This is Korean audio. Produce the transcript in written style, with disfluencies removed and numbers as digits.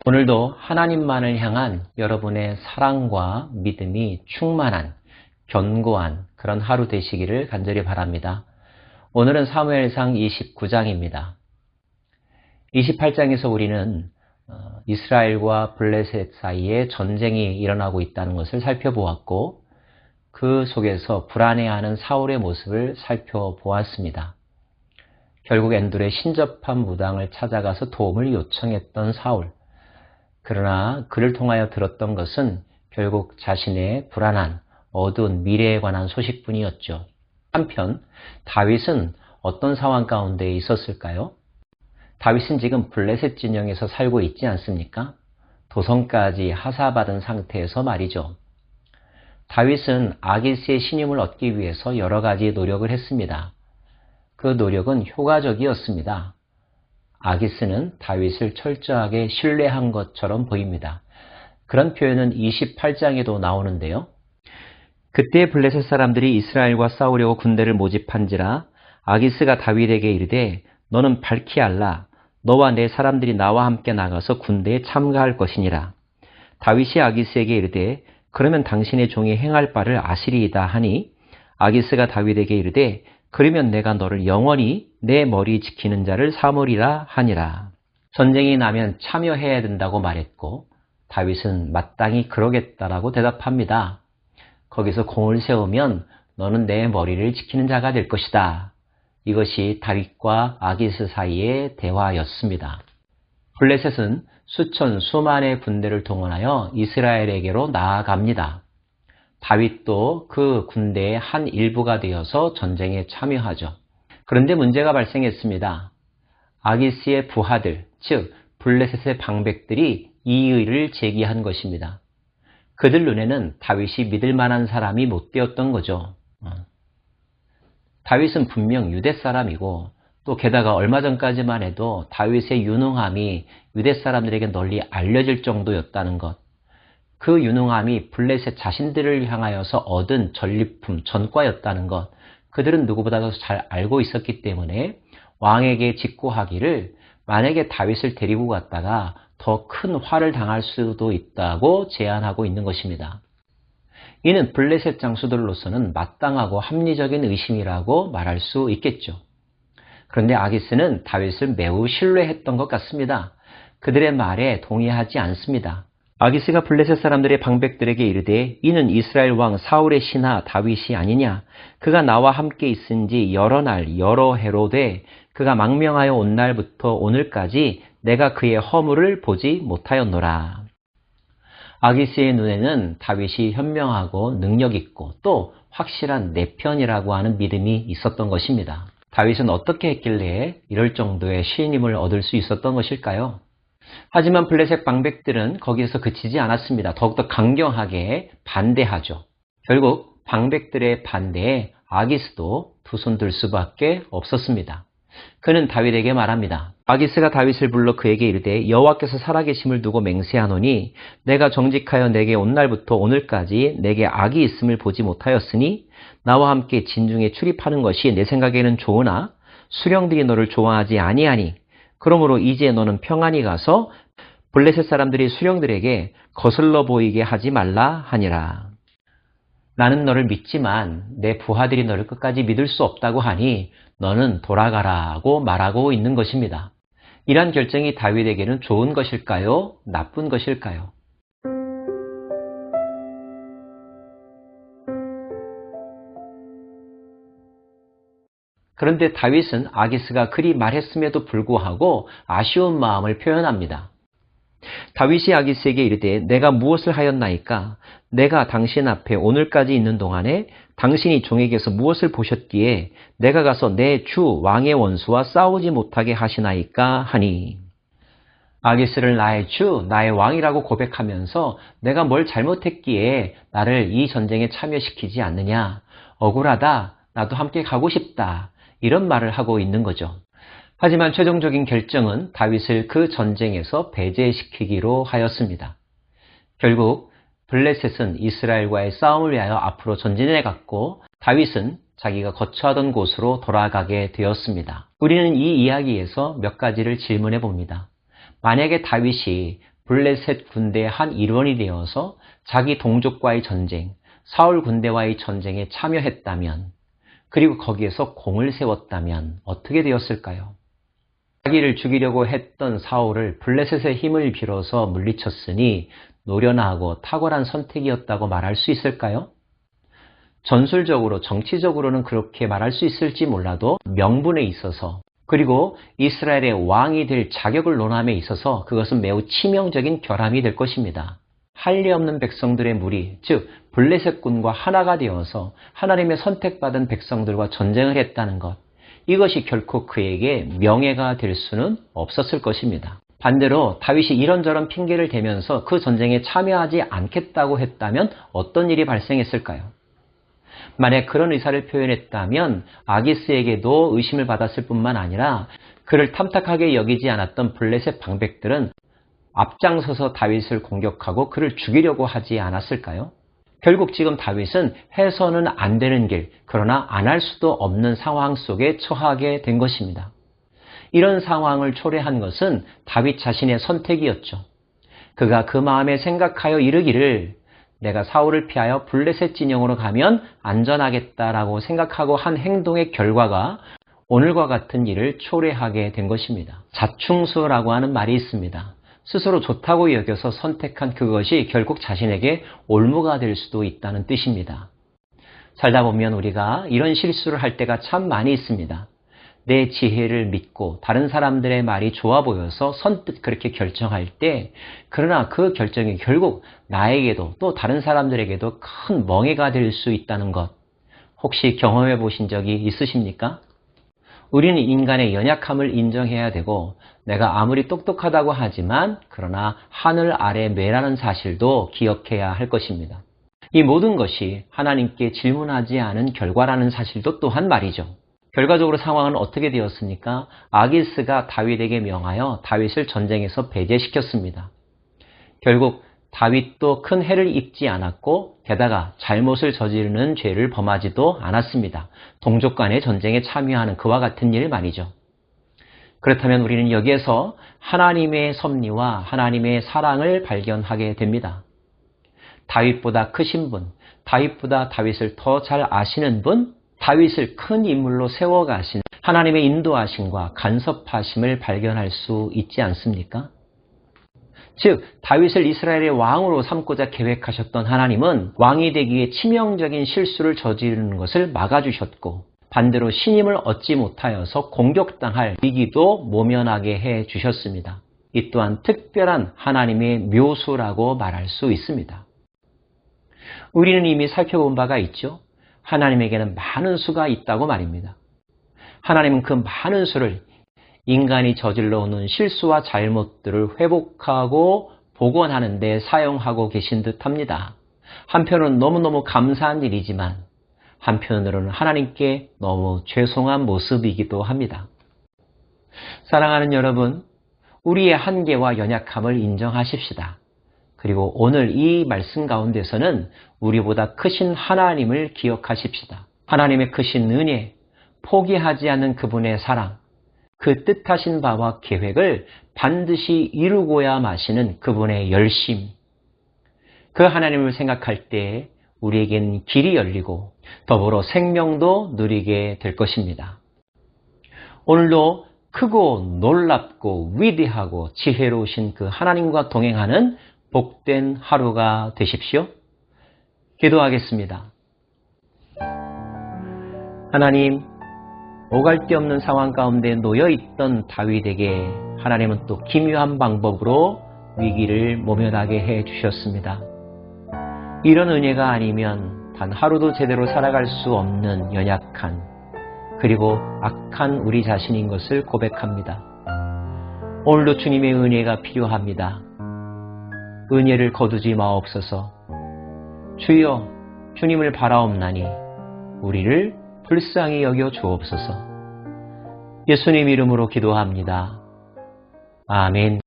오늘도 하나님만을 향한 여러분의 사랑과 믿음이 충만한, 견고한 그런 하루 되시기를 간절히 바랍니다. 오늘은 사무엘상 29장입니다. 28장에서 우리는 이스라엘과 블레셋 사이에 전쟁이 일어나고 있다는 것을 살펴보았고, 그 속에서 불안해하는 사울의 모습을 살펴보았습니다. 결국 엔돌의 신접한 무당을 찾아가서 도움을 요청했던 사울. 그러나 그를 통하여 들었던 것은 결국 자신의 불안한 어두운 미래에 관한 소식뿐이었죠. 한편 다윗은 어떤 상황 가운데 있었을까요? 다윗은 지금 블레셋 진영에서 살고 있지 않습니까? 도성까지 하사받은 상태에서 말이죠. 다윗은 아기스의 신임을 얻기 위해서 여러 가지 노력을 했습니다. 그 노력은 효과적이었습니다. 아기스는 다윗을 철저하게 신뢰한 것처럼 보입니다. 그런 표현은 28장에도 나오는데요. 그때 블레셋 사람들이 이스라엘과 싸우려고 군대를 모집한지라 아기스가 다윗에게 이르되 너는 밝히 알라. 너와 내 사람들이 나와 함께 나가서 군대에 참가할 것이니라. 다윗이 아기스에게 이르되 그러면 당신의 종이 행할 바를 아시리이다 하니 아기스가 다윗에게 이르되 그러면 내가 너를 영원히 내 머리 지키는 자를 삼으리라 하니라. 전쟁이 나면 참여해야 된다고 말했고 다윗은 마땅히 그러겠다라고 대답합니다. 거기서 공을 세우면 너는 내 머리를 지키는 자가 될 것이다. 이것이 다윗과 아기스 사이의 대화였습니다. 블레셋은 수천 수만의 군대를 동원하여 이스라엘에게로 나아갑니다. 다윗도 그 군대의 한 일부가 되어서 전쟁에 참여하죠. 그런데 문제가 발생했습니다. 아기스의 부하들, 즉 블레셋의 방백들이 이의를 제기한 것입니다. 그들 눈에는 다윗이 믿을 만한 사람이 못 되었던 거죠. 다윗은 분명 유대 사람이고 또 게다가 얼마 전까지만 해도 다윗의 유능함이 유대 사람들에게 널리 알려질 정도였다는 것. 그 유능함이 블레셋 자신들을 향하여서 얻은 전리품, 전과였다는 것. 그들은 누구보다도 잘 알고 있었기 때문에 왕에게 직고하기를 만약에 다윗을 데리고 갔다가 더 큰 화를 당할 수도 있다고 제안하고 있는 것입니다. 이는 블레셋 장수들로서는 마땅하고 합리적인 의심이라고 말할 수 있겠죠. 그런데 아기스는 다윗을 매우 신뢰했던 것 같습니다. 그들의 말에 동의하지 않습니다. 아기스가 블레셋 사람들의 방백들에게 이르되 이는 이스라엘 왕 사울의 신하 다윗이 아니냐. 그가 나와 함께 있은 지 여러 날 여러 해로 돼 그가 망명하여 온 날부터 오늘까지 내가 그의 허물을 보지 못하였노라. 아기스의 눈에는 다윗이 현명하고 능력 있고 또 확실한 내 편이라고 하는 믿음이 있었던 것입니다. 다윗은 어떻게 했길래 이럴 정도의 신임을 얻을 수 있었던 것일까요? 하지만 블레셋 방백들은 거기에서 그치지 않았습니다. 더욱더 강경하게 반대하죠. 결국 방백들의 반대에 아기스도 두 손 들 수밖에 없었습니다. 그는 다윗에게 말합니다. 아기스가 다윗을 불러 그에게 이르되 여호와께서 살아계심을 두고 맹세하노니 내가 정직하여 내게 온 날부터 오늘까지 내게 악이 있음을 보지 못하였으니 나와 함께 진중에 출입하는 것이 내 생각에는 좋으나 수령들이 너를 좋아하지 아니하니 그러므로 이제 너는 평안히 가서 블레셋 사람들이 수령들에게 거슬러 보이게 하지 말라 하니라. 나는 너를 믿지만 내 부하들이 너를 끝까지 믿을 수 없다고 하니 너는 돌아가라고 말하고 있는 것입니다. 이러한 결정이 다윗에게는 좋은 것일까요? 나쁜 것일까요? 그런데 다윗은 아기스가 그리 말했음에도 불구하고 아쉬운 마음을 표현합니다. 다윗이 아기스에게 이르되 내가 무엇을 하였나이까? 내가 당신 앞에 오늘까지 있는 동안에 당신이 종에게서 무엇을 보셨기에 내가 가서 내 주 왕의 원수와 싸우지 못하게 하시나이까 하니. 아기스를 나의 주, 나의 왕이라고 고백하면서 내가 뭘 잘못했기에 나를 이 전쟁에 참여시키지 않느냐. 억울하다. 나도 함께 가고 싶다. 이런 말을 하고 있는 거죠. 하지만 최종적인 결정은 다윗을 그 전쟁에서 배제시키기로 하였습니다. 결국 블레셋은 이스라엘과의 싸움을 위하여 앞으로 전진해 갔고 다윗은 자기가 거처하던 곳으로 돌아가게 되었습니다. 우리는 이 이야기에서 몇 가지를 질문해 봅니다. 만약에 다윗이 블레셋 군대의 한 일원이 되어서 자기 동족과의 전쟁, 사울 군대와의 전쟁에 참여했다면, 그리고 거기에서 공을 세웠다면 어떻게 되었을까요? 자기를 죽이려고 했던 사울을 블레셋의 힘을 빌어서 물리쳤으니 노련하고 탁월한 선택이었다고 말할 수 있을까요? 전술적으로, 정치적으로는 그렇게 말할 수 있을지 몰라도 명분에 있어서, 그리고 이스라엘의 왕이 될 자격을 논함에 있어서 그것은 매우 치명적인 결함이 될 것입니다. 할례 없는 백성들의 무리, 즉 블레셋군과 하나가 되어서 하나님의 선택받은 백성들과 전쟁을 했다는 것, 이것이 결코 그에게 명예가 될 수는 없었을 것입니다. 반대로 다윗이 이런저런 핑계를 대면서 그 전쟁에 참여하지 않겠다고 했다면 어떤 일이 발생했을까요? 만약 그런 의사를 표현했다면 아기스에게도 의심을 받았을 뿐만 아니라 그를 탐탁하게 여기지 않았던 블레셋 방백들은 앞장서서 다윗을 공격하고 그를 죽이려고 하지 않았을까요? 결국 지금 다윗은 해서는 안 되는 길, 그러나 안 할 수도 없는 상황 속에 처하게 된 것입니다. 이런 상황을 초래한 것은 다윗 자신의 선택이었죠. 그가 그 마음에 생각하여 이르기를 내가 사울을 피하여 블레셋 진영으로 가면 안전하겠다라고 생각하고 한 행동의 결과가 오늘과 같은 일을 초래하게 된 것입니다. 자충수라고 하는 말이 있습니다. 스스로 좋다고 여겨서 선택한 그것이 결국 자신에게 올무가 될 수도 있다는 뜻입니다. 살다 보면 우리가 이런 실수를 할 때가 참 많이 있습니다. 내 지혜를 믿고 다른 사람들의 말이 좋아 보여서 선뜻 그렇게 결정할 때, 그러나 그 결정이 결국 나에게도 또 다른 사람들에게도 큰 멍해가 될 수 있다는 것, 혹시 경험해 보신 적이 있으십니까? 우리는 인간의 연약함을 인정해야 되고, 내가 아무리 똑똑하다고 하지만 그러나 하늘 아래 매라는 사실도 기억해야 할 것입니다. 이 모든 것이 하나님께 질문하지 않은 결과라는 사실도 또한 말이죠. 결과적으로 상황은 어떻게 되었습니까? 아기스가 다윗에게 명하여 다윗을 전쟁에서 배제시켰습니다. 결국 다윗도 큰 해를 입지 않았고 게다가 잘못을 저지르는 죄를 범하지도 않았습니다. 동족 간의 전쟁에 참여하는 그와 같은 일 말이죠. 그렇다면 우리는 여기에서 하나님의 섭리와 하나님의 사랑을 발견하게 됩니다. 다윗보다 크신 분, 다윗보다 다윗을 더 잘 아시는 분, 다윗을 큰 인물로 세워가신 하나님의 인도하심과 간섭하심을 발견할 수 있지 않습니까? 즉 다윗을 이스라엘의 왕으로 삼고자 계획하셨던 하나님은 왕이 되기에 치명적인 실수를 저지르는 것을 막아주셨고, 반대로 신임을 얻지 못하여서 공격당할 위기도 모면하게 해주셨습니다. 이 또한 특별한 하나님의 묘수라고 말할 수 있습니다. 우리는 이미 살펴본 바가 있죠. 하나님에게는 많은 수가 있다고 말입니다. 하나님은 그 많은 수를 인간이 저질러 오는 실수와 잘못들을 회복하고 복원하는 데 사용하고 계신 듯합니다. 한편으로는 너무너무 감사한 일이지만 한편으로는 하나님께 너무 죄송한 모습이기도 합니다. 사랑하는 여러분, 우리의 한계와 연약함을 인정하십시다. 그리고 오늘 이 말씀 가운데서는 우리보다 크신 하나님을 기억하십시다. 하나님의 크신 은혜, 포기하지 않는 그분의 사랑, 그 뜻하신 바와 계획을 반드시 이루고야 마시는 그분의 열심, 그 하나님을 생각할 때 우리에겐 길이 열리고 더불어 생명도 누리게 될 것입니다. 오늘도 크고 놀랍고 위대하고 지혜로우신 그 하나님과 동행하는 복된 하루가 되십시오. 기도하겠습니다. 하나님, 오갈 데 없는 상황 가운데 놓여있던 다윗에게 하나님은 또 기묘한 방법으로 위기를 모면하게 해주셨습니다. 이런 은혜가 아니면 단 하루도 제대로 살아갈 수 없는 연약한 그리고 악한 우리 자신인 것을 고백합니다. 오늘도 주님의 은혜가 필요합니다. 은혜를 거두지 마옵소서. 주여, 주님을 바라옵나니 우리를 불쌍히 여겨 주옵소서. 예수님 이름으로 기도합니다. 아멘.